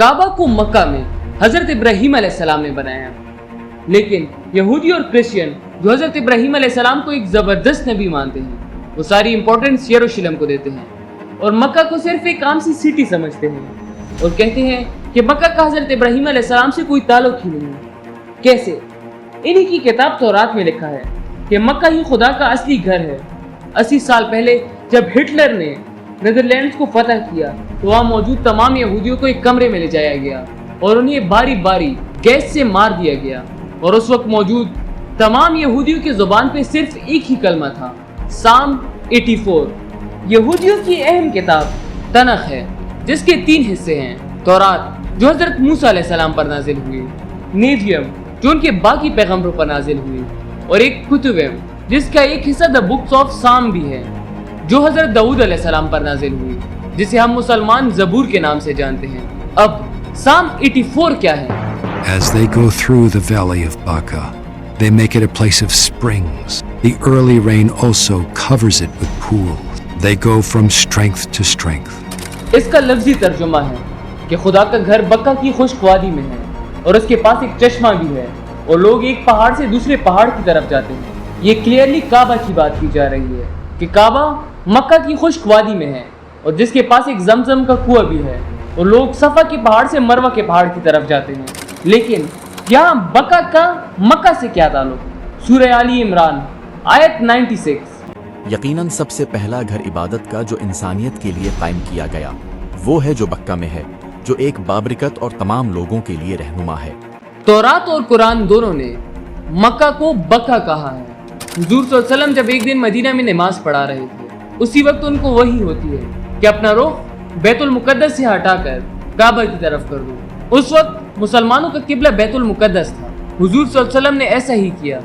کعبہ کو مکہ میں حضرت ابراہیم علیہ السلام نے بنایا، لیکن یہودی اور کرسچین جو حضرت ابراہیم علیہ السلام کو ایک زبردست نبی مانتے ہیں، وہ ساری امپورٹنس یروشلم کو دیتے ہیں اور مکہ کو صرف ایک عام سی سٹی سمجھتے ہیں اور کہتے ہیں کہ مکہ کا حضرت ابراہیم علیہ السلام سے کوئی تعلق ہی نہیں۔ کیسے؟ انہی کی کتاب تورات میں لکھا ہے کہ مکہ ہی خدا کا اصلی گھر ہے۔ 80 سال پہلے جب ہٹلر نے نیدرلینڈز کو فتح کیا تو وہاں موجود تمام یہودیوں کو ایک کمرے میں لے جایا گیا اور انہیں باری باری گیس سے مار دیا گیا، اور اس وقت موجود تمام یہودیوں کی زبان پہ صرف ایک ہی کلمہ تھا، سام 84۔ یہودیوں کی اہم کتاب تنخ ہے جس کے 3 حصے ہیں: تورات جو حضرت موسیٰ علیہ السلام پر نازل ہوئی، نیویم جو ان کے باقی پیغمبروں پر نازل ہوئی، اور ایک کتبیم جس کا ایک حصہ دا بکس آف سام بھی ہے جو حضرت داؤد علیہ السلام پر نازل ہوئی، جسے ہم مسلمان زبور کے نام سے جانتے ہیں۔ اب سام 84 کیا ہے؟ As they go through the valley of Baca, they make it a place of springs. The early rain also covers it with pools. They go from strength to strength. اس کا لفظی ترجمہ ہے کہ خدا کا گھر بکا کی خشک وادی میں ہے اور اس کے پاس ایک چشمہ بھی ہے اور لوگ ایک پہاڑ سے دوسرے پہاڑ کی طرف جاتے ہیں۔ یہ کلیئرلی کعبہ کی بات کی جا رہی ہے کہ کعبہ مکہ کی خشک وادی میں ہے اور جس کے پاس ایک زمزم کا کنواں بھی ہے، اور لوگ صفا کے پہاڑ سے مروہ کے پہاڑ کی طرف جاتے ہیں۔ لیکن یہاں بکا کا مکہ سے کیا تعلق؟ سورہ آلی عمران آیت 96۔ یقیناً سب سے پہلا گھر عبادت کا جو انسانیت کے لیے قائم کیا گیا وہ ہے جو مکہ میں ہے، جو ایک بابرکت اور تمام لوگوں کے لیے رہنما ہے۔ تورات اور قرآن دونوں نے مکہ کو بکا کہا ہے۔ حضور صلی اللہ علیہ وسلم جب ایک دن مدینہ میں نماز پڑھا رہے تھے، اسی وقت ان کو وحی ہوتی ہے کہ اپنا رخ بیت المقدس سے ہٹا کر کعبہ کی طرف کر دو۔ اس وقت مسلمانوں کا قبلہ بیت المقدس تھا۔ حضور صلی اللہ علیہ وسلم نے ایسا ہی کیا،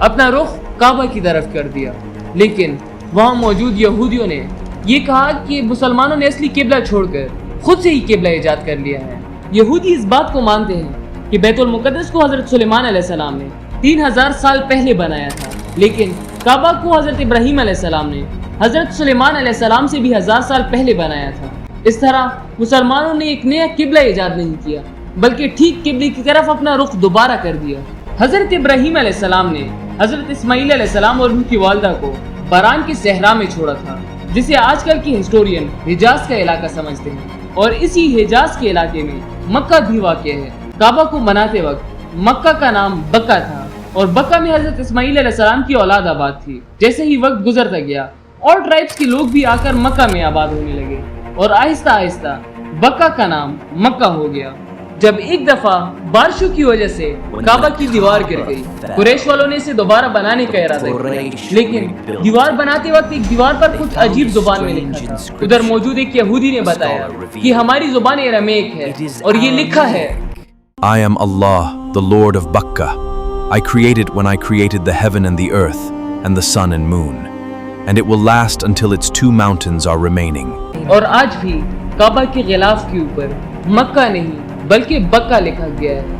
اپنا رخ کعبہ کی طرف کر دیا، لیکن وہاں موجود یہودیوں نے یہ کہا کہ مسلمانوں نے اصلی قبلہ چھوڑ کر خود سے ہی قبلہ ایجاد کر لیا ہے۔ یہودی اس بات کو مانتے ہیں کہ بیت المقدس کو حضرت سلیمان علیہ السلام نے 3000 سال پہلے بنایا تھا، لیکن کعبہ کو حضرت ابراہیم علیہ السلام نے حضرت سلیمان علیہ السلام سے بھی 1000 سال پہلے بنایا تھا۔ اس طرح مسلمانوں نے ایک نیا قبلہ ایجاد نہیں کیا بلکہ ٹھیک قبلے کی طرف اپنا رخ دوبارہ کر دیا۔ حضرت ابراہیم علیہ السلام نے حضرت اسماعیل علیہ السلام اور ان کی والدہ کو باران کے صحرا میں چھوڑا تھا، جسے آج کل کی ہسٹورین حجاز کا علاقہ سمجھتے ہیں، اور اسی حجاز کے علاقے میں مکہ بھی واقع ہے۔ کعبہ کو بناتے وقت مکہ کا نام بکا تھا اور بکا میں حضرت اسماعیل علیہ السلام کی اولاد آباد تھی۔ جیسے ہی وقت گزرتا گیا اور ٹرائبس کے لوگ بھی آ کر مکہ میں آباد ہونے لگے اور آہستہ آہستہ بکا کا نام مکہ ہو گیا۔ جب ایک دفعہ بارشوں کی وجہ سے کعبہ کی دیوار گر گئی، قریش والوں نے اسے دوبارہ بنانے کا ارادہ کیا، لیکن دیوار بناتے وقت ایک دیوار پر کچھ عجیب زبان میں لکھا تھا۔ ادھر موجود ایک یہودی نے بتایا کہ ہماری زبان ارمیک ہے اور یہ لکھا ہے I am Allah, the Lord of Bakka. I created when I created the heaven and the earth, and the sun and moon. And it will last until its 2 mountains are remaining. اور آج بھی کعبہ کے غلاف کے اوپر مکہ نہیں بلکہ بکا لکھا گیا ہے۔